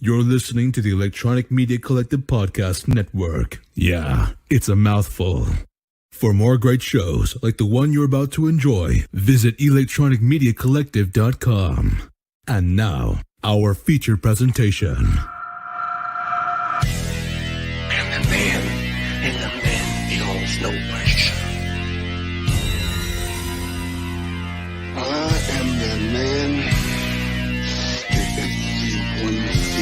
You're listening to the Electronic Media Collective Podcast Network. Yeah, it's a mouthful. For more great shows like the one you're about to enjoy, visit electronicmediacollective.com. And now, our featured presentation. I'm the man, and the man feels no pressure. I am the man that everyone fears.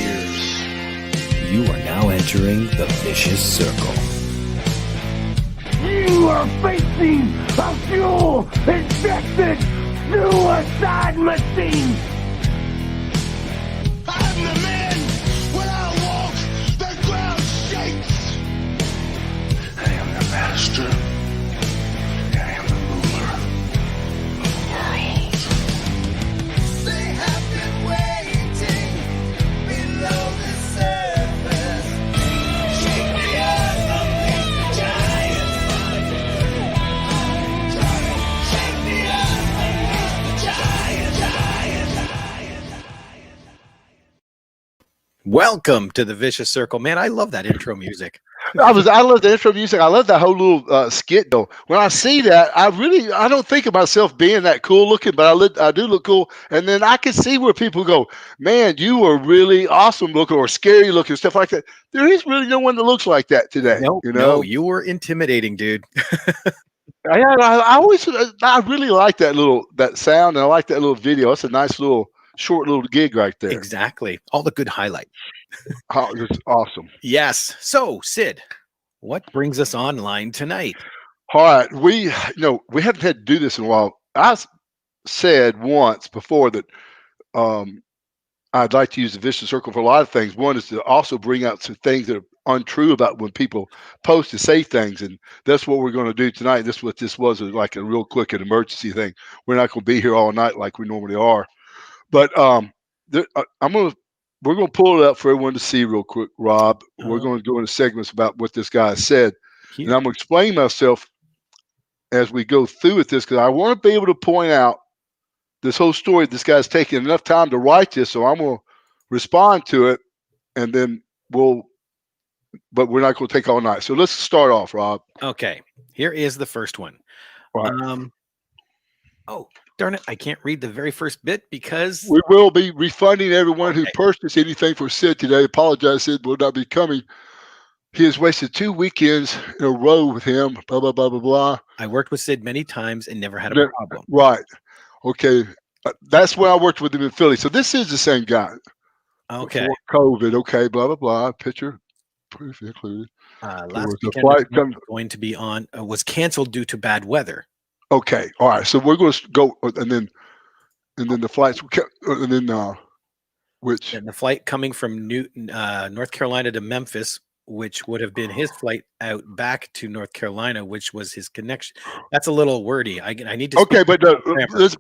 You are now entering the vicious circle. You are facing a fuel-injected suicide machine! I'm the man. When I walk, the ground shakes. I am the master. I am the ruler of the world. They have been waiting below the surface. Shake the earth underneath the giants. Shake the earth underneath the giants. Welcome to the vicious circle, man. I love that intro music. I love the intro music. I love that whole little skit though. When I see that, I don't think of myself being that cool looking, but I do look cool. And then I can see where people go, man, you are really awesome looking or scary looking, stuff like that. There is really no one that looks like that today. No, you were intimidating, dude. I really like that sound, and I like that little video. It's a nice little short little gig right there. Exactly. All the good highlight. Oh, it's awesome. Yes. So, Sid, what brings us online tonight? All right, we haven't had to do this in a while. I said once before that I'd like to use the vicious circle for a lot of things. One is to also bring out some things that are untrue about when people post to say things, and that's what we're going to do tonight. This was like a real quick and emergency thing. We're not going to be here all night like we normally are, but we're going to pull it up for everyone to see real quick, Rob. We're going to go into segments about what this guy said. Cute. And I'm going to explain myself as we go through with this because I want to be able to point out this whole story. This guy's taking enough time to write this, so I'm going to respond to it, and then but we're not going to take all night. So let's start off, Rob. Okay. Here is the first one. Right. Oh, darn it. I can't read the very first bit because We will be refunding everyone who Okay. purchased anything for Sid today. Apologize, Sid will not be coming. He has wasted 2 weekends in a row with him, blah, blah, blah, blah, blah. I worked with Sid many times and never had a No. problem. Right. Okay. That's when I worked with him in Philly. So this is the same guy. Okay. Before COVID. Okay. Blah, blah, blah. Picture proof included. Last was the weekend flight was going to be on was canceled due to bad weather. Okay. All right. So we're going to go, and then the flights, and then which, And the flight coming from North Carolina to Memphis, which would have been his flight out back to North Carolina, which was his connection. That's a little wordy. I need to. okay, but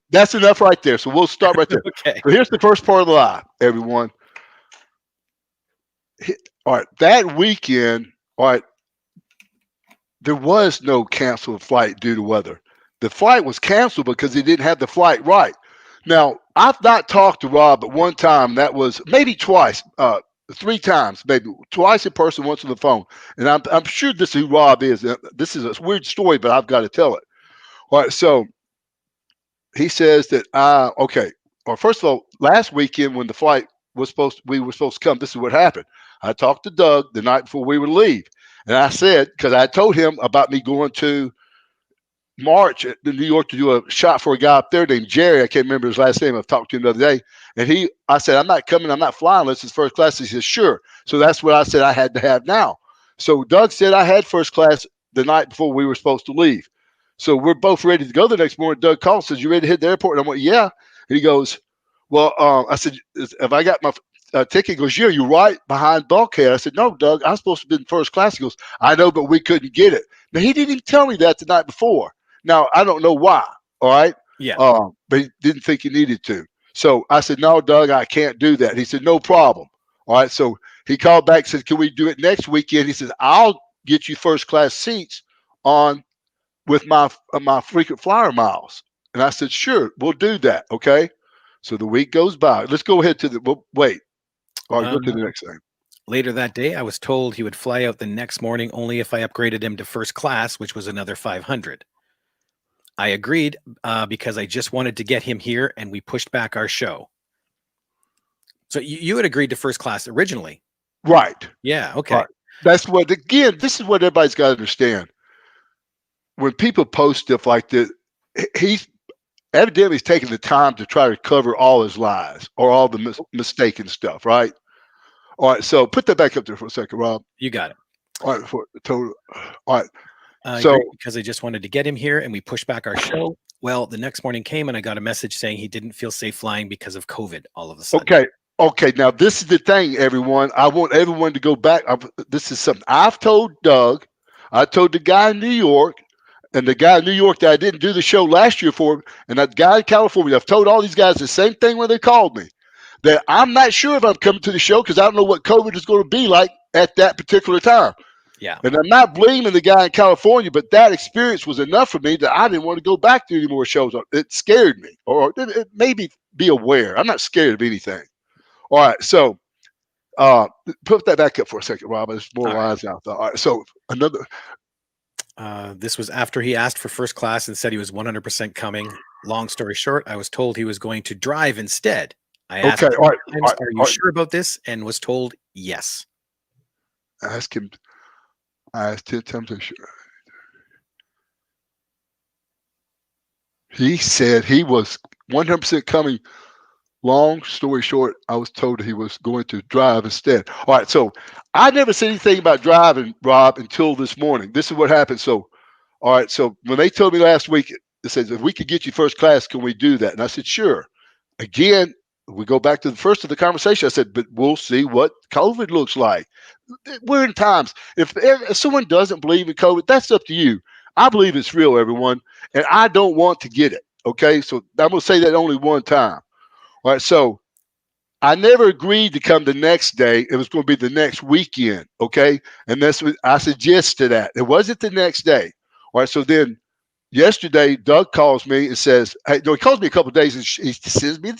that's enough right there. So we'll start right there. Okay. So here's the first part of the lie, everyone. All right, that weekend, all right, there was no canceled flight due to weather. The flight was canceled because they didn't have the flight right. Now, I've not talked to Rob but one time. That was maybe twice, 3 times, maybe twice in person, once on the phone. And I'm sure this is who Rob is. This is a weird story, but I've got to tell it. All right, so he says that okay. Well, first of all, last weekend when the flight we were supposed to come, this is what happened. I talked to Doug the night before we would leave, and I said, because I told him about me going to March in New York to do a shot for a guy up there named Jerry. I can't remember his last name. I've talked to him the other day, and I said, I'm not coming. I'm not flying unless it's first class. He said, sure. So that's what I said I had to have now. So Doug said I had first class the night before we were supposed to leave. So we're both ready to go the next morning. Doug calls, says, you ready to hit the airport? And I went, yeah. And he goes, well, I said, have I got my ticket? He goes, yeah, you're right behind bulkhead. I said, no, Doug, I'm supposed to be in first class. He goes, I know, but we couldn't get it. Now, he didn't even tell me that the night before. Now, I don't know why, all right? Yeah. But he didn't think he needed to. So I said, no, Doug, I can't do that. He said, no problem. All right, so he called back and said, can we do it next weekend? He said, I'll get you first class seats on with my frequent flyer miles. And I said, sure, we'll do that, okay? So the week goes by. Let's go ahead to wait. All right, go to the next thing. Later that day, I was told he would fly out the next morning only if I upgraded him to first class, which was another 500. I agreed because I just wanted to get him here, and we pushed back our show. So you had agreed to first class originally. Right. Yeah. Okay. Right. That's what, again, this is what everybody's got to understand. When people post stuff like this, he's evidently taking the time to try to cover all his lies or all the mistaken stuff, right? All right, so put that back up there for a second, Rob. You got it. All right, for total. All right. So because I just wanted to get him here, and we pushed back our show. Well, the next morning came, and I got a message saying he didn't feel safe flying because of COVID. All of a sudden. Okay. Now this is the thing, everyone. I want everyone to go back. This is something I've told Doug. I told the guy in New York, and the guy in New York that I didn't do the show last year for, and that guy in California. I've told all these guys the same thing when they called me. That I'm not sure if I'm coming to the show because I don't know what COVID is going to be like at that particular time. Yeah. And I'm not blaming the guy in California, but that experience was enough for me that I didn't want to go back to any more shows. It scared me, or it made me be aware. I'm not scared of anything. All right. So put that back up for a second, Rob. There's more lines out there. All right. So another. This was after he asked for first class and said he was 100% coming. Long story short, I was told he was going to drive instead. I asked him, all right, are you sure about this? And was told yes. I asked 10 times. He said he was 100% coming. Long story short, I was told he was going to drive instead. All right, so I never said anything about driving, Rob, until this morning. This is what happened. So, all right, so when they told me last week, it says, if we could get you first class, can we do that? And I said, sure. Again, we go back to the first of the conversation. I said, but we'll see what COVID looks like. We're in times. If someone doesn't believe in COVID, that's up to you. I believe it's real, everyone, and I don't want to get it. Okay, so I'm going to say that only one time. All right, so I never agreed to come the next day. It was going to be the next weekend, okay? And that's what I suggested that. It wasn't the next day. All right, so then yesterday, Doug calls me and says, hey, no, he calls me a couple of days and he sends me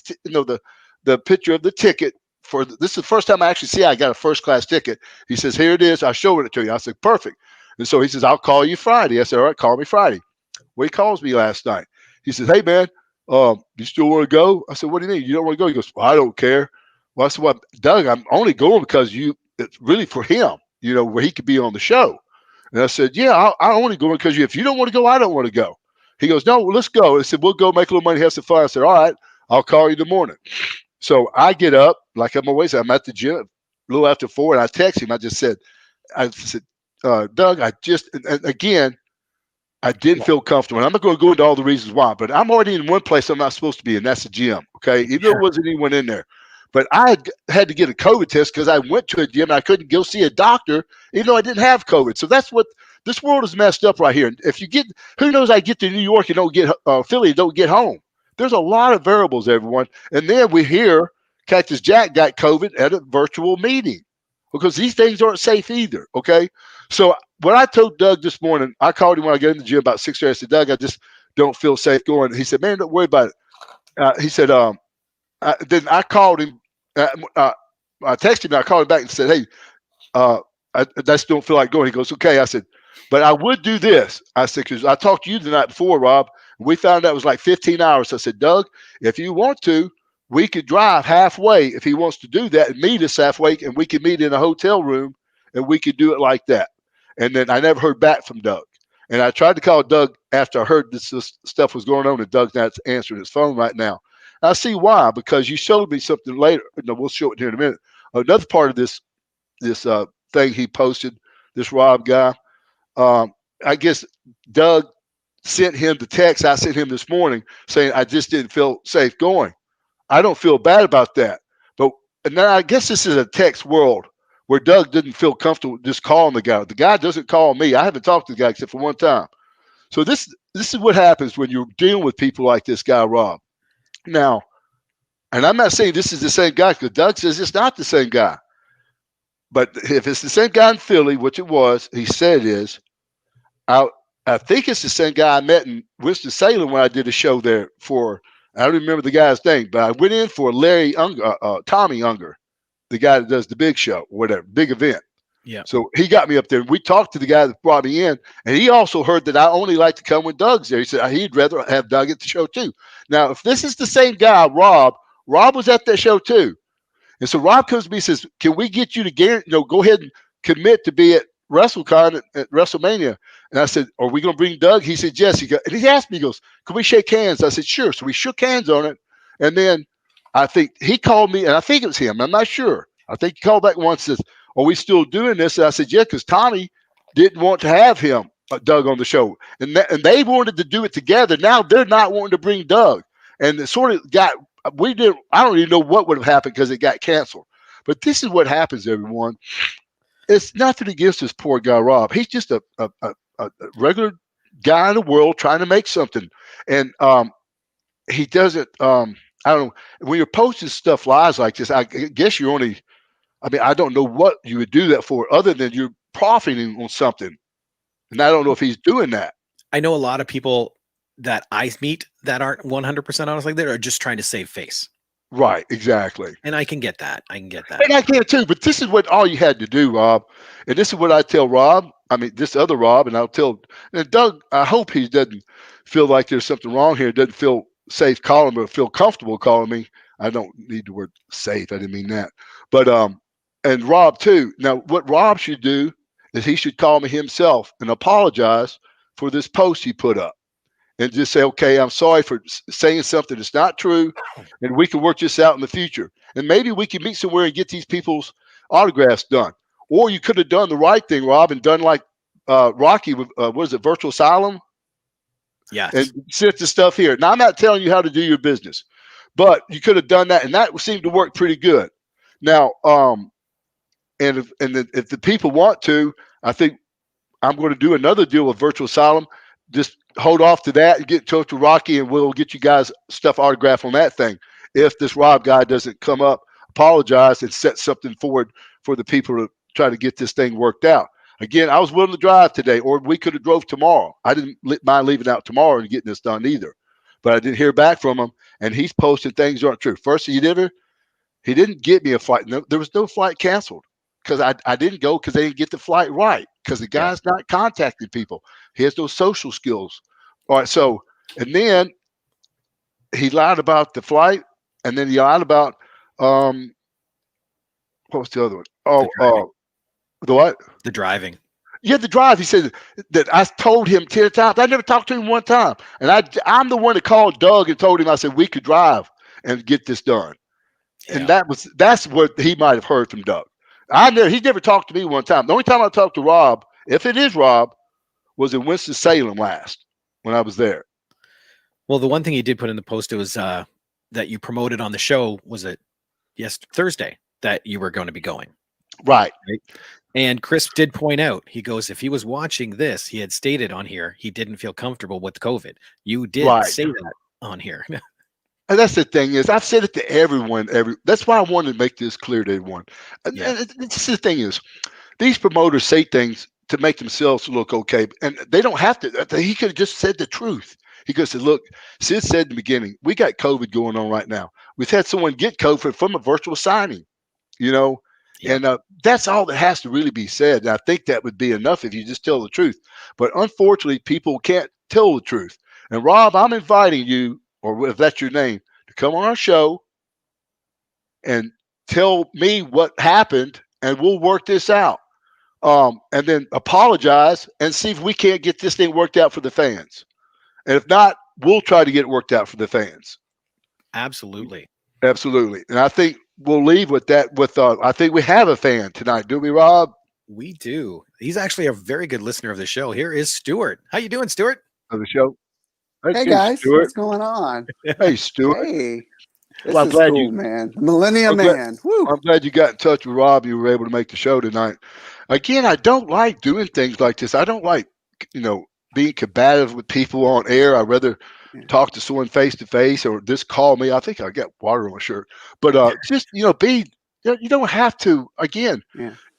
the picture of the ticket. This is the first time I actually see I got a first class ticket. He says, here it is. I'll show it to you. I said, perfect. And so he says, I'll call you Friday. I said, all right, call me Friday. Well, he calls me last night. He says, hey, man, you still want to go? I said, what do you mean? You don't want to go? He goes, well, I don't care. Well, I said, well, Doug, I'm only going because it's really for him, where he could be on the show. And I said, yeah, I only go because if you don't want to go, I don't want to go. He goes, no, well, let's go. I said, we'll go make a little money, have some fun. I said, all right, I'll call you in the morning. So I get up, like I'm always, I'm at the gym a little after 4, and I text him. I said, Doug, and again, I didn't feel comfortable. And I'm not going to go into all the reasons why, but I'm already in one place I'm not supposed to be in. That's the gym. Okay. Even though there wasn't anyone in there. But I had to get a COVID test because I went to a gym and I couldn't go see a doctor, even though I didn't have COVID. So that's what this world is messed up right here. If you get, who knows, I get to New York and don't get Philly, don't get home. There's a lot of variables, everyone. And then we hear Cactus Jack got COVID at a virtual meeting because these things aren't safe either. Okay. So what I told Doug this morning, I called him when I got in the gym about 6:30. I said, Doug, I just don't feel safe going. He said, man, don't worry about it. He said, then I called him. I texted him. I called him back and said, hey, I just don't feel like going. He goes, okay. I said, but I would do this. I said, because I talked to you the night before, Rob. We found out it was like 15 hours. I said, Doug, if you want to, we could drive halfway if he wants to do that and meet us halfway, and we could meet in a hotel room and we could do it like that. And then I never heard back from Doug. And I tried to call Doug after I heard this stuff was going on, and Doug's not answering his phone right now. I see why, because you showed me something later. No, we'll show it here in a minute. Another part of this thing he posted, this Rob guy, I guess Doug sent him the text I sent him this morning saying I just didn't feel safe going. I don't feel bad about that. But now I guess this is a text world where Doug didn't feel comfortable just calling the guy. The guy doesn't call me. I haven't talked to the guy except for one time. So this is what happens when you're dealing with people like this guy, Rob. Now, and I'm not saying this is the same guy because Doug says it's not the same guy. But if it's the same guy in Philly, which it was, he said it is, I think it's the same guy I met in Winston-Salem when I did a show there for, I don't remember the guy's name, but I went in for Tommy Unger, the guy that does the big show, whatever, big event. Yeah. So he got me up there. We talked to the guy that brought me in, and he also heard that I only like to come when Doug's there. He said he'd rather have Doug at the show too. Now, if this is the same guy, Rob was at that show too. And so Rob comes to me and says, can we get you to go ahead and commit to be at WrestleCon at WrestleMania? And I said, are we going to bring Doug? He said, yes. And he asked me, he goes, can we shake hands? I said, sure. So we shook hands on it. And then I think he called me, and I think it was him. I'm not sure. I think he called back once and says, are we still doing this? And I said, yeah, because Tommy didn't want to have him, Doug, on the show. And they wanted to do it together. Now they're not wanting to bring Doug. And it sort of I don't even know what would have happened because it got canceled. But this is what happens, everyone. It's nothing against this poor guy, Rob. He's just a regular guy in the world trying to make something. And he doesn't, I don't know, when you're posting stuff lies like this, I guess you're only, I don't know what you would do that for other than you're profiting on something. And I don't know if he's doing that. I know a lot of people that I meet that aren't 100% honest like that are just trying to save face. Right, exactly. And I can get that. And I can too, but this is what all you had to do, Rob. And this is what I tell Rob. This other Rob, and I'll tell and Doug, I hope he doesn't feel like there's something wrong here, doesn't feel safe calling me or feel comfortable calling me. I don't need the word safe. I didn't mean that. But and Rob too. Now, what Rob should do is he should call me himself and apologize for this post he put up. And just say, okay, I'm sorry for saying something that's not true, and we can work this out in the future. And maybe we can meet somewhere and get these people's autographs done. Or you could have done the right thing, Rob, and done like Rocky with, what is it, Virtual Asylum? Yeah. And sent the stuff here. Now, I'm not telling you how to do your business, but you could have done that, and that seemed to work pretty good. Now, and if the people want to, I think I'm going to do another deal with Virtual Asylum. Just hold off to that and get in touch with Rocky, and we'll get you guys stuff autographed on that thing. If this Rob guy doesn't come up, apologize, and set something forward for the people to try to get this thing worked out. Again, I was willing to drive today, or we could have drove tomorrow. I didn't mind leaving out tomorrow and getting this done either. But I didn't hear back from him, and he's posted things that aren't true. First, he didn't get me a flight. No, there was no flight canceled because I didn't go because they didn't get the flight right because the guy's not contacting people. He has no social skills. All right, so, and then he lied about the flight, and then he lied about, what was the other one? Oh, the what? The driving. Yeah, the drive. He said that I told him 10 times. I never talked to him one time. And I'm the one that called Doug and told him, I said, we could drive and get this done. Yeah. And that's what he might have heard from Doug. He never talked to me one time. The only time I talked to Rob, if it is Rob, was in Winston-Salem last when I was there. Well, the one thing he did put in the post was that you promoted on the show, was it Thursday, that you were going to be going. Right. And Chris did point out, he goes, if he was watching this, he had stated on here he didn't feel comfortable with COVID. You did say that on here. And that's the thing is, I've said it to everyone. That's why I wanted to make this clear to everyone. Yeah. And this the thing is, these promoters say things to make themselves look okay, and they don't have to. He could have just said the truth. He could have said, look, Sid said in the beginning, we got COVID going on right now. We've had someone get COVID from a virtual signing, and that's all that has to really be said. And I think that would be enough if you just tell the truth. But unfortunately, people can't tell the truth. And Rob, I'm inviting you, or if that's your name, to come on our show and tell me what happened, and we'll work this out. And then apologize and see if we can't get this thing worked out for the fans. And if not, we'll try to get it worked out for the fans. Absolutely. Absolutely. And I think we'll leave with that. I think we have a fan tonight. Do we, Rob? We do. He's actually a very good listener of the show. Here is Stuart. How you doing, Stuart? Of the show. Hey guys, Stuart. What's going on? Hey, Stuart. Hey. Well, I'm glad cool, man. Millennium Man. Woo. I'm glad you got in touch with Rob. You were able to make the show tonight. Again, I don't like doing things like this. I don't like, being combative with people on air. I'd rather talk to someone face to face or just call me. I think I got water on my shirt. But just, you don't have to, again,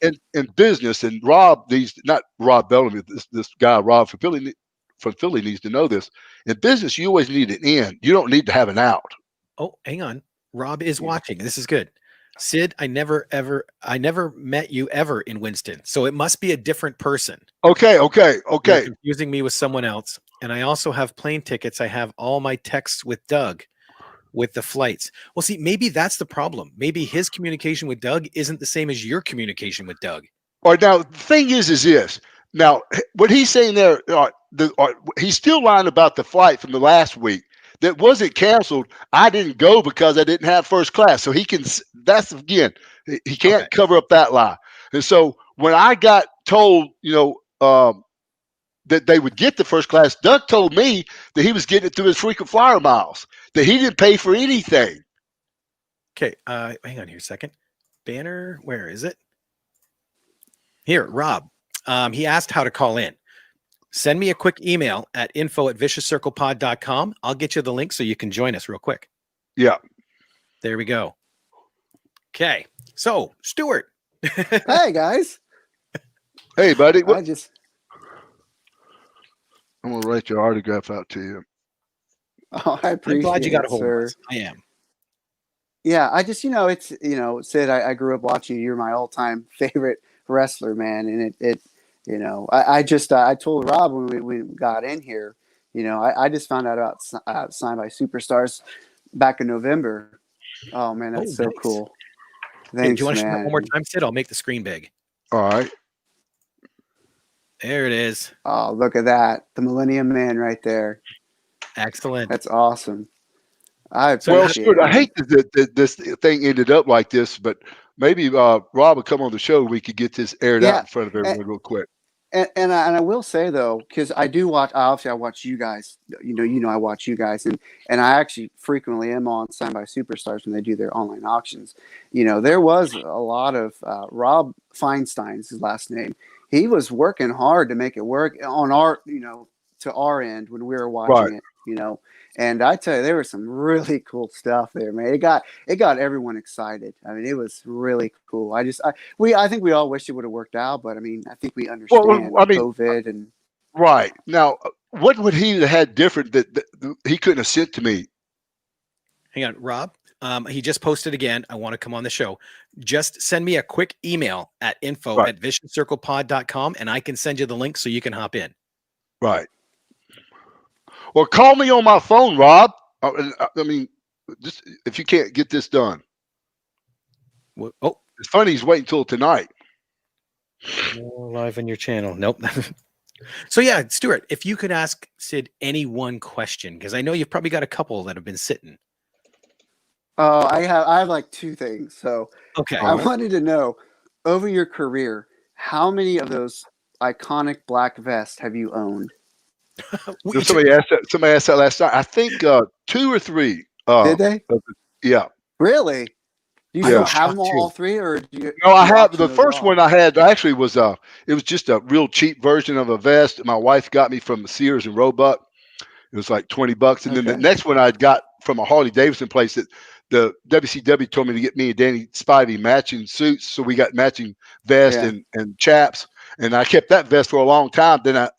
in business. And Rob not Rob Bellamy, this guy, Rob from Philly needs to know this. In business, you always need an in. You don't need to have an out. Oh, hang on. Rob is watching. This is good. Sid, I never met you ever in Winston, so it must be a different person. Okay. You're confusing me with someone else. And I also have plane tickets. I have all my texts with Doug with the flights. Well, see, maybe that's the problem. Maybe his communication with Doug isn't the same as your communication with Doug. All right, now the thing is this. Now, what he's saying there, he's still lying about the flight from the last week that wasn't canceled. I didn't go because I didn't have first class. So he can. That's again, he can't cover up that lie. And so when I got told, that they would get the first class, Doug told me that he was getting it through his frequent flyer miles, that he didn't pay for anything. Okay, hang on here a second. Banner, where is it? Here, Rob. He asked how to call in. Send me a quick email at info@viciouscirclepod.com. I'll get you the link so you can join us real quick. Yeah. There we go. Okay. So, Stuart. Hey, guys. Hey, buddy. I'm going to write your autograph out to you. Oh, I appreciate it. I'm glad you got a hold sir. of us. I am. Yeah, I just, Sid, I grew up watching you. You're my all-time favorite wrestler, man. And I told Rob when we got in here, I just found out about Signed by Superstars back in November. Oh man, that's so cool. Thanks, do you want to show man. it one more time, Sid? I'll make the screen big. All right. There it is. Oh, look at that. The Millennium Man right there. Excellent. That's awesome. I hate that this thing ended up like this, but maybe Rob would come on the show. We could get this aired out in front of everyone real quick. And I will say though, because I do watch. Obviously, I watch you guys. I watch you guys, and I actually frequently am on Signed by Superstars when they do their online auctions. There was a lot of Rob Feinstein's his last name. He was working hard to make it work on our, to our end when we were watching it. And I tell you, there was some really cool stuff there, man. It got everyone excited. I mean, it was really cool. I think we all wish it would have worked out, but I mean, I think we understand COVID and right now. What would he have had different that he couldn't have sent to me? Hang on, Rob. He just posted again. I want to come on the show. Just send me a quick email at info@viciouscirclepod.com and I can send you the link so you can hop in. Right. Well, call me on my phone, Rob. I mean, just if you can't get this done. Oh, it's funny. He's waiting until tonight. Live on your channel. Nope. So yeah, Stuart, if you could ask Sid any one question, because I know you've probably got a couple that have been sitting. I have like two things. So okay, I wanted to know over your career, how many of those iconic black vests have you owned? Somebody asked that last night. I think 2 or 3. Did they? Yeah. Really? Do you still have them all 3, or do you? No, I have the first one I had actually was it was just a real cheap version of a vest my wife got me from Sears and Roebuck. It was like $20, and then the next one I got from a Harley Davidson place that the WCW told me to get me and Danny Spivey matching suits, so we got matching vest and chaps, and I kept that vest for a long time. Then I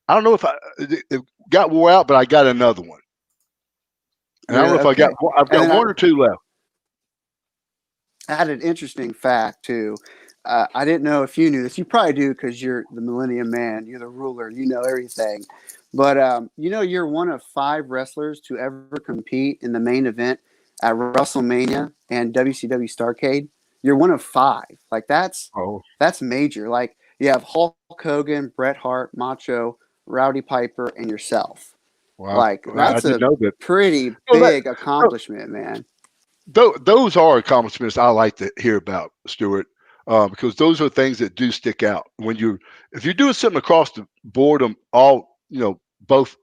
don't know if it got wore out, but I got another one. And I don't know if I've got 1 or 2 left. I had an interesting fact too. I didn't know if you knew this. You probably do because you're the Millennium Man. You're the ruler. You know everything. But you're one of 5 wrestlers to ever compete in the main event at WrestleMania and WCW Starrcade. You're one of 5. Like that's major. Like you have Hulk Hogan, Bret Hart, Macho, Rowdy Piper, and yourself. Wow. Like that's a pretty big accomplishment, man. Those are accomplishments I like to hear about, Stuart, because those are things that do stick out. If you're doing something across the board, both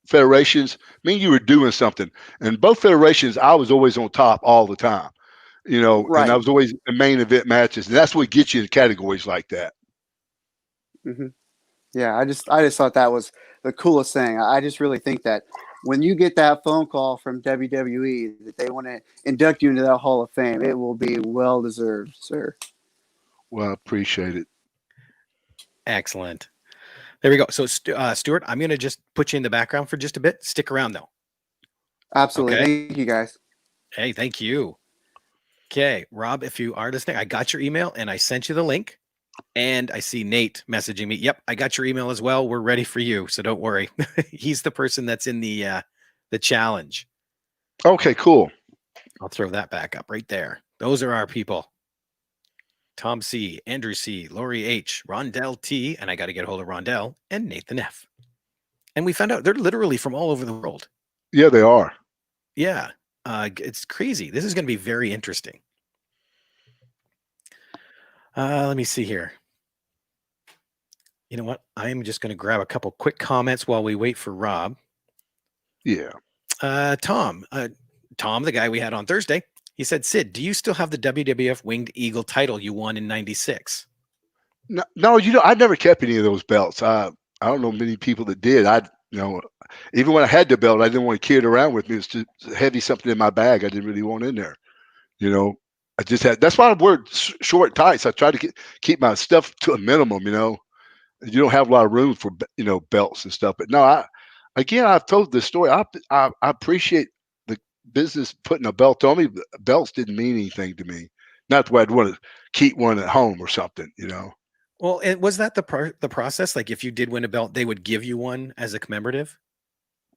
federations, you were doing something. And both federations, I was always on top all the time, and I was always in main event matches, and that's what gets you in categories like that. Mm-hmm. Yeah, I just thought that was the coolest thing. I just really think that when you get that phone call from WWE that they want to induct you into that Hall of Fame, it will be well deserved, sir. Well, I appreciate it. Excellent. There we go. So, Stuart, I'm going to just put you in the background for just a bit. Stick around, though. Absolutely. Okay. Thank you, guys. Hey, thank you. Okay, Rob, if you are listening, I got your email and I sent you the link. And I see Nate messaging me. Yep, I got your email as well. We're ready for you, so don't worry. He's the person that's in the challenge. Okay, cool. I'll throw that back up right there. Those are our people. Tom C, Andrew C, Lori H, Rondell T, and I got to get a hold of Rondell, and Nathan F. And we found out they're literally from all over the world. Yeah, they are. Yeah, it's crazy. This is going to be very interesting. Let me see here. You know what? I'm just going to grab a couple quick comments while we wait for Rob. Yeah. Tom, the guy we had on Thursday, he said, Sid, do you still have the WWF Winged Eagle title you won in '96? No, I never kept any of those belts. I don't know many people that did. Even when I had the belt, I didn't want to carry it around with me. It's too heavy, something in my bag I didn't really want in there. I just had. That's why I wear short tights. I try to keep my stuff to a minimum. You don't have a lot of room for belts and stuff. But no, I've told this story. I appreciate the business putting a belt on me. Belts didn't mean anything to me. Not the way I'd want to keep one at home or something. Well, and was that the process? Like, if you did win a belt, they would give you one as a commemorative?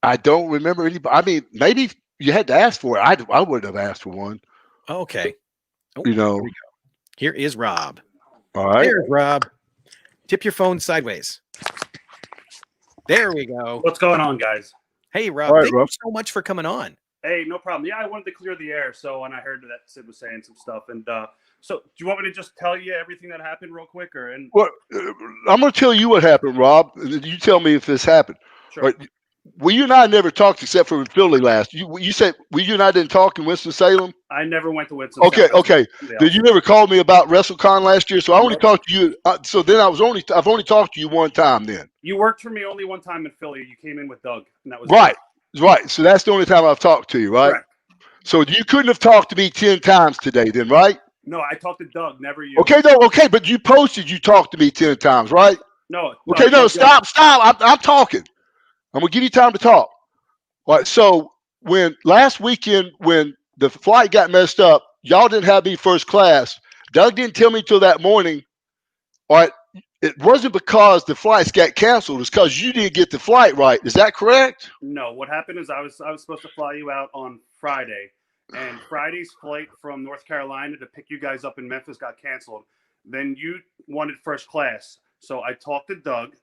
I don't remember any. I mean, maybe you had to ask for it. I wouldn't have asked for one. Okay. Oh, Here we go. Here is Rob. All right. There's Rob. Tip your phone sideways. There we go. What's going on, guys? Hey, Rob. All right, Thank Rob. you so much for coming on. Hey, no problem. Yeah, I wanted to clear the air. So when I heard that Sid was saying some stuff, and so do you want me to just tell you everything that happened real quick, or? Well, I'm going to tell you what happened, Rob. You tell me if this happened. Sure. Right. Well, you and I never talked except for in Philly last. You said you and I didn't talk in Winston-Salem? I never went to Winston. Okay. Did you never call me about WrestleCon last year? So I only talked to you. So then I've only talked to you one time then. You worked for me only one time in Philly. You came in with Doug, and that was right. It. Right. So that's the only time I've talked to you, right? Correct. So you couldn't have talked to me 10 times today then, right? No, I talked to Doug, never you. Okay, but you posted you talked to me 10 times, right? No. Okay, no, stop. I'm talking. I'm going to give you time to talk. All right, so last weekend when the flight got messed up, y'all didn't have me first class. Doug didn't tell me till that morning. All right, it wasn't because the flights got canceled. It's because you didn't get the flight right. Is that correct? No. What happened is I was supposed to fly you out on Friday, and Friday's flight from North Carolina to pick you guys up in Memphis got canceled. Then you wanted first class, so I talked to Doug.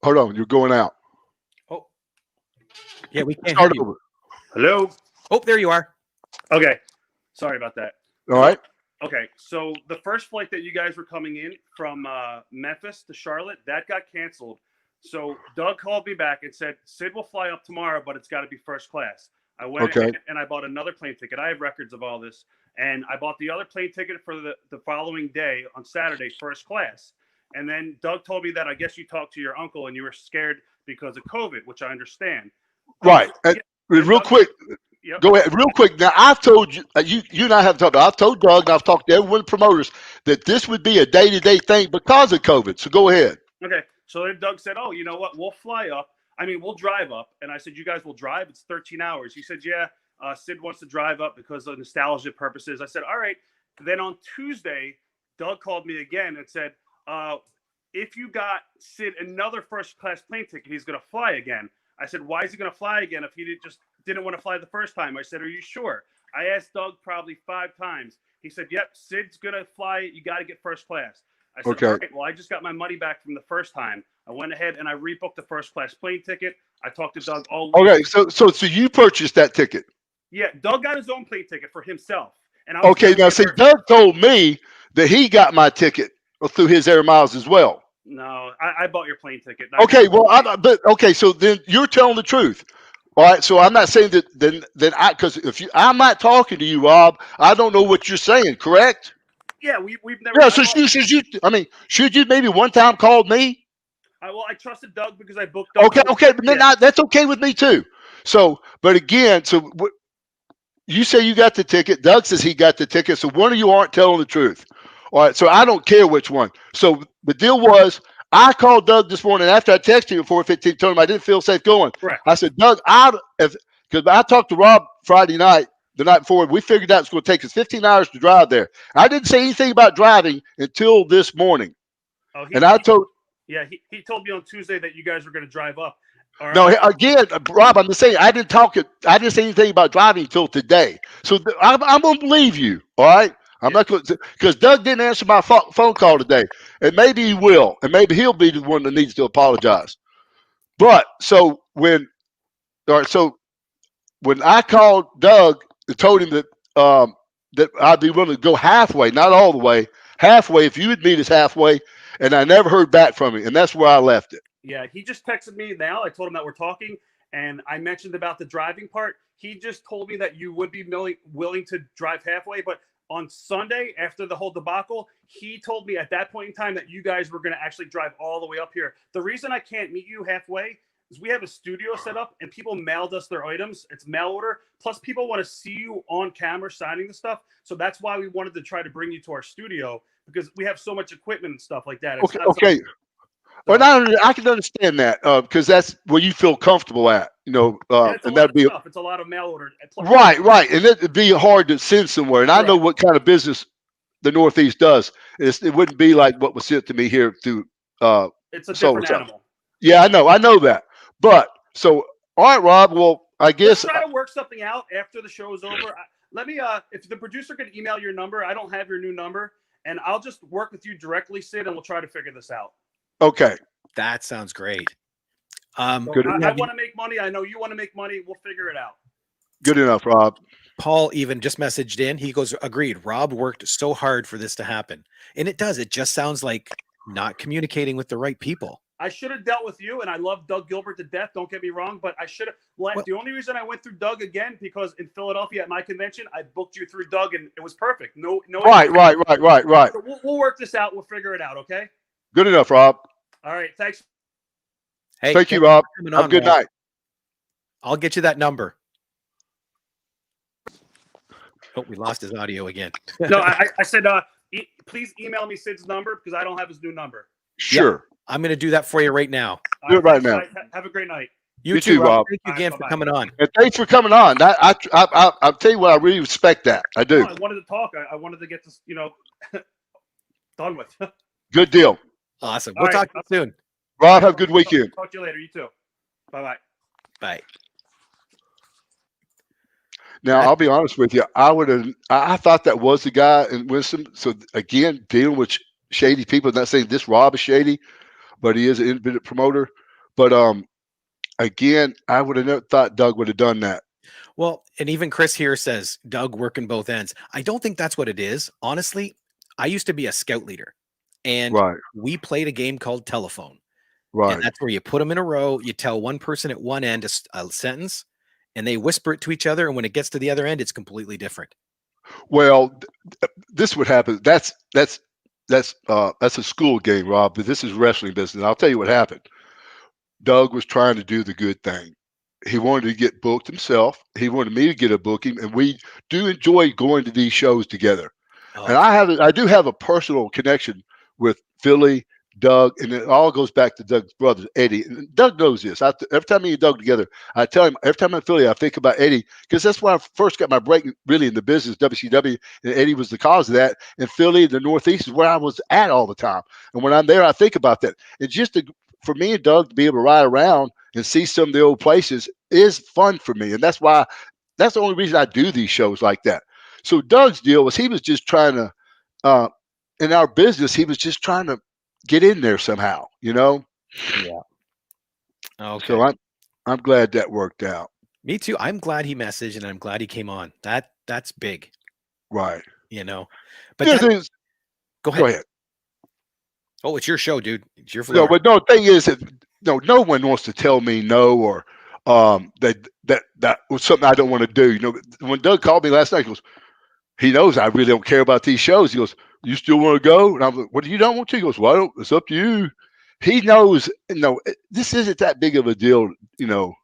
Hold on, you're going out. Oh, yeah, we can't Start hear you. over. Hello. Oh, there you are. Okay. Sorry about that. All right. Okay, so the first flight that you guys were coming in from Memphis to Charlotte, that got canceled. So Doug called me back and said, Sid will fly up tomorrow, but it's got to be first class. I went ahead and I bought another plane ticket. I have records of all this. And I bought the other plane ticket for the following day on Saturday, first class. And then Doug told me that I guess you talked to your uncle and you were scared because of COVID, which I understand. Right. Real quick. Yep. Go ahead, real quick. Now, I've told you, you and I have talked. I've told Doug, and I've talked to everyone, promoters, that this would be a day-to-day thing because of COVID. So go ahead. Okay. So then Doug said, "Oh, you know what? We'll fly up. I mean, we'll drive up." And I said, "You guys will drive? It's 13 hours." He said, "Yeah, Sid wants to drive up because of nostalgia purposes." I said, "All right." Then on Tuesday, Doug called me again and said, "If you got Sid another first-class plane ticket, he's going to fly again." I said, "Why is he going to fly again if he didn't want to fly the first time?" I said, "Are you sure?" I asked Doug probably 5 times. He said, "Yep, Sid's going to fly. You got to get first class." I said, Okay. "All right, well, I just got my money back from the first time." I went ahead and I rebooked the first class plane ticket. I talked to Doug all week. Okay, so you purchased that ticket. Yeah, Doug got his own plane ticket for himself. And I Okay, now see, Doug told me that he got my ticket through his Air Miles as well. No, I bought your plane ticket. Okay, so then you're telling the truth. All right, so I'm not saying that then because I'm not talking to you, Rob. I don't know what you're saying, correct? Yeah, we've never. Yeah, so should you maybe one time called me? I trusted Doug because I booked Doug. Okay, but then that's okay with me too. So, but again, you say you got the ticket. Doug says he got the ticket. So one of you aren't telling the truth. All right, so I don't care which one. So the deal was, I called Doug this morning after I texted him at 4:15, told him I didn't feel safe going. Correct. I said, Doug, because I talked to Rob Friday night, the night before. We figured out it's going to take us 15 hours to drive there. I didn't say anything about driving until this morning. Oh, And I told he told me on Tuesday that you guys were going to drive up. Or, no, again, Rob, I'm just saying I didn't say anything about driving until today. So I'm going to believe you. All right. I'm not going to, because Doug didn't answer my phone call today, and maybe he will, and maybe he'll be the one that needs to apologize. But so when I called Doug and told him that that I'd be willing to go halfway, not all the way, halfway if you would meet us halfway, and I never heard back from him, and that's where I left it. Yeah, he just texted me now. I told him that we're talking, and I mentioned about the driving part. He just told me that you would be willing to drive halfway, but on Sunday, after the whole debacle, he told me at that point in time that you guys were going to actually drive all the way up here. The reason I can't meet you halfway is we have a studio set up and people mailed us their items. It's mail order. Plus, people want to see you on camera signing the stuff. So that's why we wanted to try to bring you to our studio, because we have so much equipment and stuff like that. It's okay. Well, I can understand that because that's where you feel comfortable at, and that'd be it's a lot of mail order. Right, and it'd be hard to send somewhere. And I know what kind of business the Northeast does. It wouldn't be like what was sent to me here through. It's a different animal. Yeah, I know that. But so, all right, Rob. Well, I guess let's try to work something out after the show is over. Let me, if the producer could email your number, I don't have your new number, and I'll just work with you directly, Sid, and we'll try to figure this out. Okay. That sounds great. Good. I want to make money. I know you want to make money. We'll figure it out. Good enough, Rob. Paul even just messaged in. He goes, agreed. Rob worked so hard for this to happen. And it does. It just sounds like not communicating with the right people. I should have dealt with you, and I love Doug Gilbert to death. Don't get me wrong, but I should have. The only reason I went through Doug again, because in Philadelphia at my convention, I booked you through Doug, and it was perfect. No. Right. So we'll work this out. We'll figure it out. Okay. Good enough, Rob. All right. Thanks. Hey, thank you, Rob. Have a good night. I'll get you that number. Oh, we lost his audio again. No, I said, please email me Sid's number because I don't have his new number. Sure. Yeah, I'm going to do that for you right now. Do it right now. Have a great night. You too, Rob. Thank you again for coming on. And thanks for coming on. I'll tell you what, I really respect that. I do. I wanted to talk. I wanted to get this, done with. Good deal. Awesome. We'll talk to you soon. Rob, have a good weekend. Talk to you later. You too. Bye-bye. Bye. Now, I'll be honest with you. I thought that was the guy in Winston. So again, dealing with shady people, not saying this Rob is shady, but he is an independent promoter. But again, I would have never thought Doug would have done that. Well, and even Chris here says Doug working both ends. I don't think that's what it is. Honestly, I used to be a scout leader, and we played a game called telephone. Right. And that's where you put them in a row. You tell one person at one end a sentence, and they whisper it to each other. And when it gets to the other end, it's completely different. Well, this would happen. That's a school game, Rob. But this is wrestling business. I'll tell you what happened. Doug was trying to do the good thing. He wanted to get booked himself. He wanted me to get a booking, and we do enjoy going to these shows together. Oh. And I do have a personal connection with Philly, Doug, and it all goes back to Doug's brothers, Eddie. And Doug knows this. Every time me and Doug together, I tell him, every time I'm in Philly, I think about Eddie, because that's when I first got my break really in the business, WCW, and Eddie was the cause of that. And Philly, the Northeast, is where I was at all the time. And when I'm there, I think about that. And just for me and Doug to be able to ride around and see some of the old places is fun for me. And that's the only reason I do these shows like that. So Doug's deal was he was just trying to, in our business, he was just trying to get in there somehow, Yeah. Okay. So I'm glad that worked out. Me too. I'm glad he messaged and I'm glad he came on. That's big. Right. But go ahead. Oh, it's your show, dude. It's your floor. No, but the thing is that no one wants to tell me no or that was something I don't want to do. When Doug called me last night, he goes, he knows I really don't care about these shows. He goes, you still want to go? And I'm like, what do you don't want to? He goes, well, it's up to you. He knows, this isn't that big of a deal, to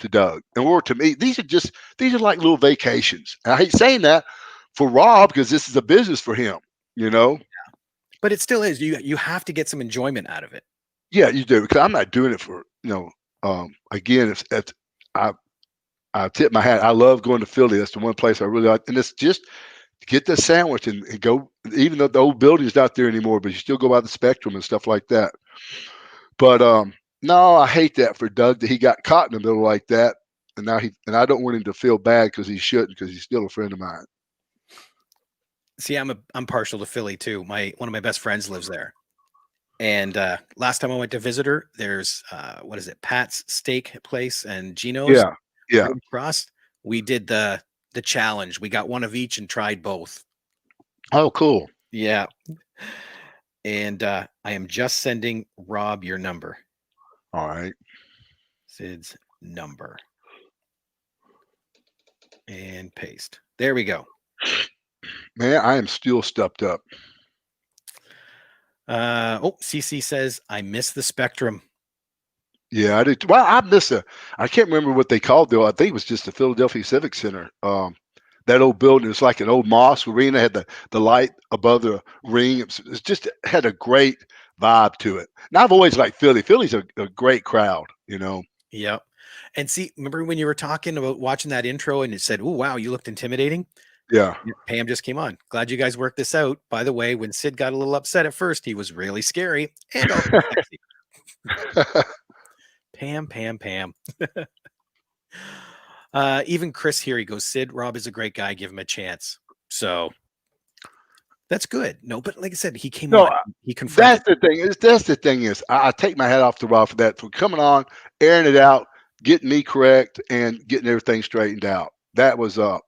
Doug. Or to me, these are like little vacations. And I hate saying that for Rob because this is a business for him, Yeah. But it still is. You have to get some enjoyment out of it. Yeah, you do. Because I'm not doing it for, again, I tip my hat. I love going to Philly. That's the one place I really like. And it's just get the sandwich and go, even though the old building's not there anymore, but you still go by the Spectrum and stuff like that. But no, I hate that for Doug that he got caught in the middle like that. And now I don't want him to feel bad because he shouldn't, because he's still a friend of mine. See, I'm partial to Philly too. One of my best friends lives there. And last time I went to visit her, there's what is it, Pat's Steak Place and Gino's. Yeah. Across. We did the challenge. We got one of each and tried both. Oh, cool. Yeah. And I am just sending Rob your number. All right. Sid's number. And paste. There we go. Man, I am still stuffed up. CC says, I miss the Spectrum. Yeah, I did. Well, I can't remember what they called though. I think it was just the Philadelphia Civic Center. That old building, it's like an old mosque arena, had the light above the ring. It just had a great vibe to it. And I've always liked Philly. Philly's a great crowd, you know. Yep. And see, remember when you were talking about watching that intro and it said, oh, wow, you looked intimidating? Yeah. Pam just came on. Glad you guys worked this out. By the way, when Sid got a little upset at first, he was really scary and also sexy. Pam. Even Chris here, he goes, Sid, Rob is a great guy. Give him a chance. So that's good. No, but like I said, he came on. He confronted. That's the thing is I take my hat off to Rob for that, for coming on, airing it out, getting me correct, and getting everything straightened out. That was a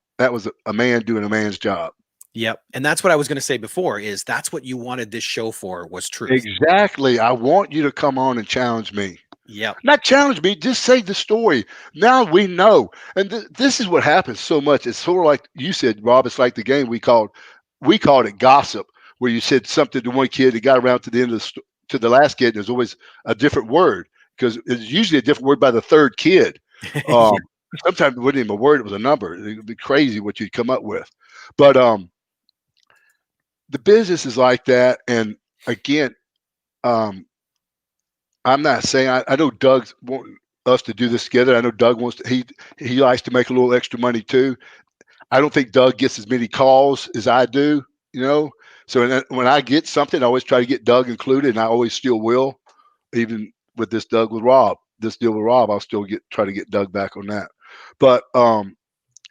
man doing a man's job. Yep. And that's what I was going to say before, is that's what you wanted this show for, was truth. Exactly. I want you to come on and challenge me. Yep. Not challenge me, just say the story. Now we know. And this is what happens so much. It's sort of like you said, Rob, it's like the game we called it gossip, where you said something to one kid, it got around to the end of to the last kid, there's always a different word, because it's usually a different word by the third kid. Sometimes it wasn't even a word, it was a number. It would be crazy what you'd come up with. But the business is like that. And again, I'm not saying I know Doug's want us to do this together. I know Doug wants to, he likes to make a little extra money too. I don't think Doug gets as many calls as I do, you know. So when I get something, I always try to get Doug included, and I always still will. Even with this deal with Rob, I'll still try to get Doug back on that. But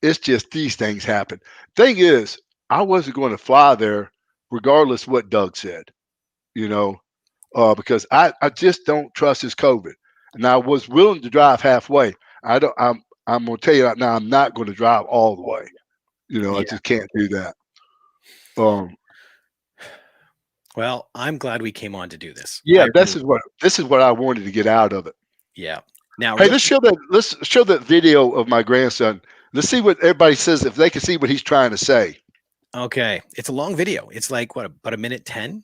it's just these things happen. Thing is, I wasn't going to fly there regardless what Doug said, you know. Because I just don't trust his COVID, and I was willing to drive halfway. I'm gonna tell you right now, I'm not going to drive all the way. You know, I just can't do that. Well, I'm glad we came on to do this. Yeah, this is what I wanted to get out of it. Yeah. Now, hey, let's show that video of my grandson. Let's see what everybody says, if they can see what he's trying to say. Okay, it's a long video. It's like what, about 1:10?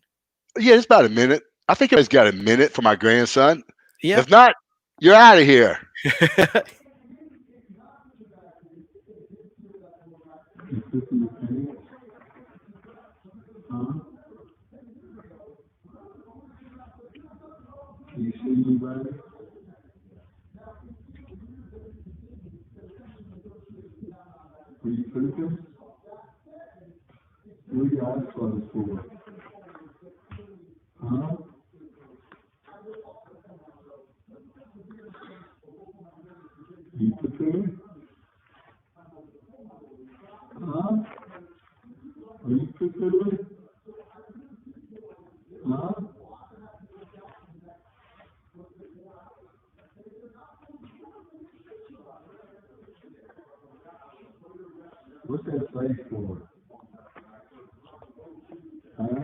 Yeah, it's about a minute. I think I've got a minute for my grandson. Yeah. If not, you're out of here. You see anybody? Are you pooping? What are your eyes closed for? Huh? You pooping? Huh? Are you pooping? Huh? What's that face for? Huh?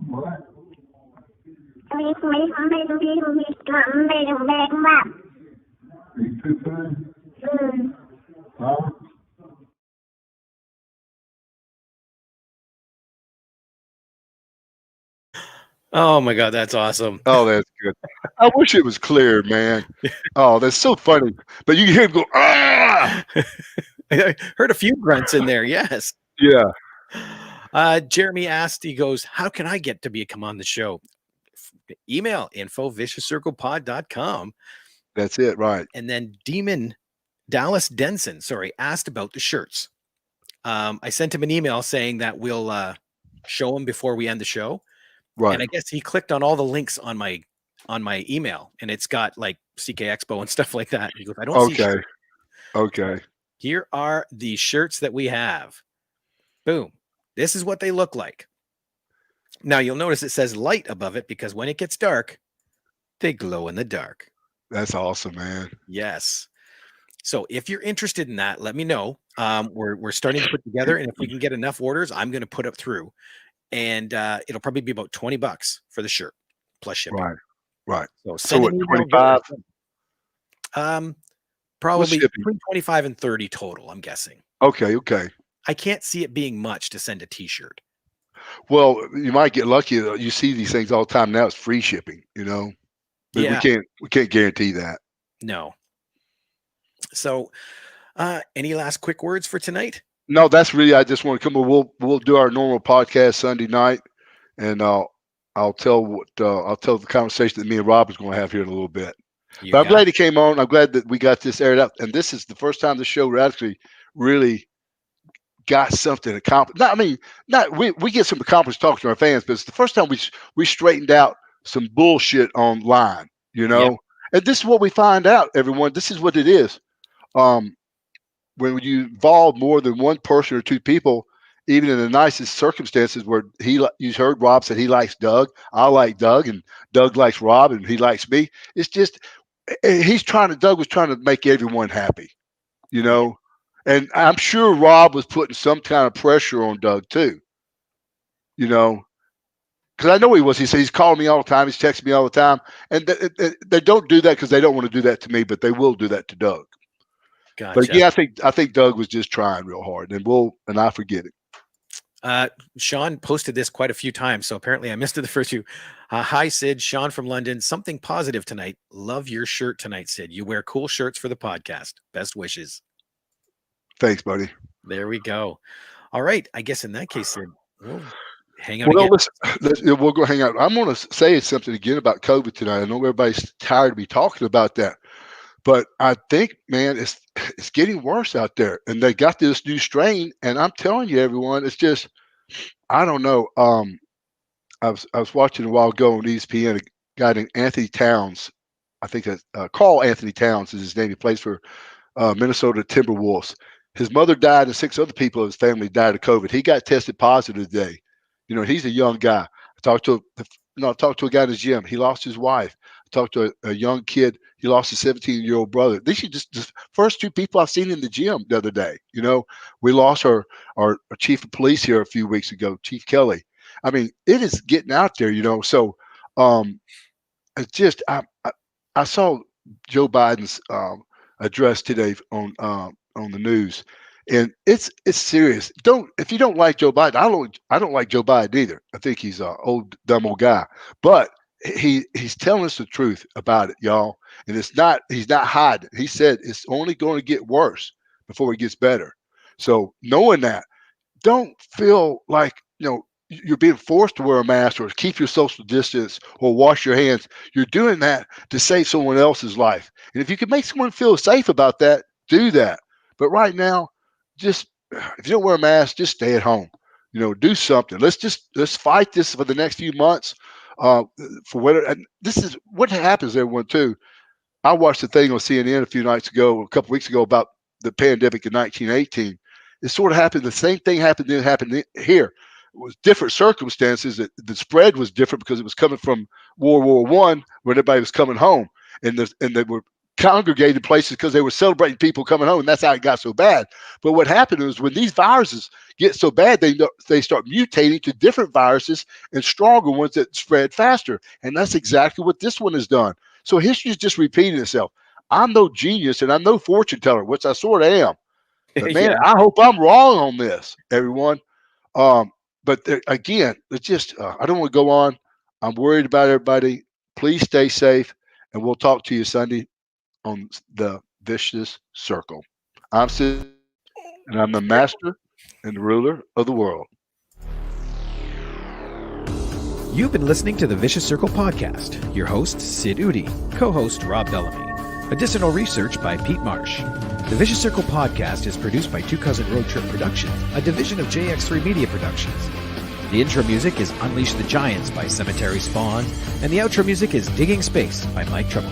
What? Are you pooping? Okay. Huh? Oh my God, that's awesome. Oh, that's good. I wish it was clear, man. Oh, that's so funny. But you hear him go, ah! I heard a few grunts in there. Yes. Yeah, Jeremy asked, he goes, how can I get to come on the show? Email info@viciouscirclepod.com. that's it, right. And then Dallas Denson, asked about the shirts. I sent him an email saying that we'll show him before we end the show. Right. And I guess he clicked on all the links on my email, and it's got like CK Expo and stuff like that. He goes, I don't see shirts. Okay. Here are the shirts that we have. Boom. This is what they look like. Now you'll notice it says light above it because when it gets dark, they glow in the dark. That's awesome, man. Yes. So if you're interested in that, let me know. We're starting to put together, and if we can get enough orders, I'm going to put it through, and it'll probably be about $20 for the shirt plus shipping. Right. So So what, an email, 25? probably shipping? between 25 and 30 total, I'm guessing. Okay. I can't see it being much to send a t-shirt. Well, you might get lucky. You see these things all the time now. It's free shipping, But Yeah. we can't guarantee that. No. So any last quick words for tonight? No, that's really. I just want to come. We'll do our normal podcast Sunday night, and I'll tell the conversation that me and Rob is going to have here in a little bit. You But I'm got glad he came on. I'm glad that we got this aired out, and this is the first time the show actually really got something accomplished. We get some accomplished talking to our fans, but it's the first time we straightened out some bullshit online, Yep. And this is what we find out, everyone. This is what it is. When you involve more than one person or two people, even in the nicest circumstances, where you heard Rob said he likes Doug, I like Doug, and Doug likes Rob, and he likes me. It's just Doug was trying to make everyone happy, and I'm sure Rob was putting some kind of pressure on Doug too, because I know he was. He said he's calling me all the time. He's texting me all the time, and they don't do that because they don't want to do that to me, but they will do that to Doug. Gotcha. But yeah, I think Doug was just trying real hard, and I forget it. Sean posted this quite a few times, so apparently I missed it the first few. Hi, Sid. Sean from London. Something positive tonight. Love your shirt tonight, Sid. You wear cool shirts for the podcast. Best wishes. Thanks, buddy. There we go. All right. I guess in that case, Sid, we'll hang out Well, again. we'll go hang out. I'm going to say something again about COVID tonight. I know everybody's tired of me talking about that, but I think, man, it's getting worse out there, and they got this new strain. And I'm telling you, everyone, it's just, I don't know. I was watching a while ago on ESPN a guy named Anthony Towns. I think that Carl Anthony Towns is his name. He plays for Minnesota Timberwolves. His mother died, and 6 other people in his family died of COVID. He got tested positive today. He's a young guy. I talked to a guy in his gym. He lost his wife. I talked to a young kid. He lost his 17-year-old brother. These are just the first 2 people I've seen in the gym the other day. We lost our chief of police here a few weeks ago, Chief Kelly. I mean, it is getting out there, So it's just I saw Joe Biden's address today on the news, and it's serious. If you don't like Joe Biden, I don't like Joe Biden either. I think he's an old dumb old guy, but he's telling us the truth about it, y'all. And he's not hiding. He said it's only going to get worse before it gets better. So knowing that, don't feel like you're being forced to wear a mask or keep your social distance or wash your hands. You're doing that to save someone else's life. And if you can make someone feel safe about that, do that. But right now, just if you don't wear a mask, just stay at home. Do something. Let's fight this for the next few months. For whatever. And this is what happens, everyone, too. I watched the thing on CNN a couple weeks ago about the pandemic in 1918. It sort of happened. The same thing happened here. It was different circumstances. The spread was different because it was coming from World War I, when everybody was coming home, and they were congregated places because they were celebrating people coming home, and that's how it got so bad. But what happened was when these viruses get so bad, they start mutating to different viruses and stronger ones that spread faster, and that's exactly what this one has done. So history is just repeating itself. I'm no genius and I'm no fortune teller, which I sort of am. But man, Yeah. I hope I'm wrong on this, everyone. But again, it's just I don't want to go on. I'm worried about everybody. Please stay safe, and we'll talk to you Sunday on the Vicious Circle. I'm Sid, and I'm the master and the ruler of the world. You've been listening to the Vicious Circle podcast. Your host, Sid Udi. Co-host, Rob Bellamy. Additional research by Pete Marsh. The Vicious Circle podcast is produced by Two Cousin Road Trip Productions, a division of JX3 Media Productions. The intro music is Unleash the Giants by Cemetery Spawn, and the outro music is Digging Space by Mike Trouble.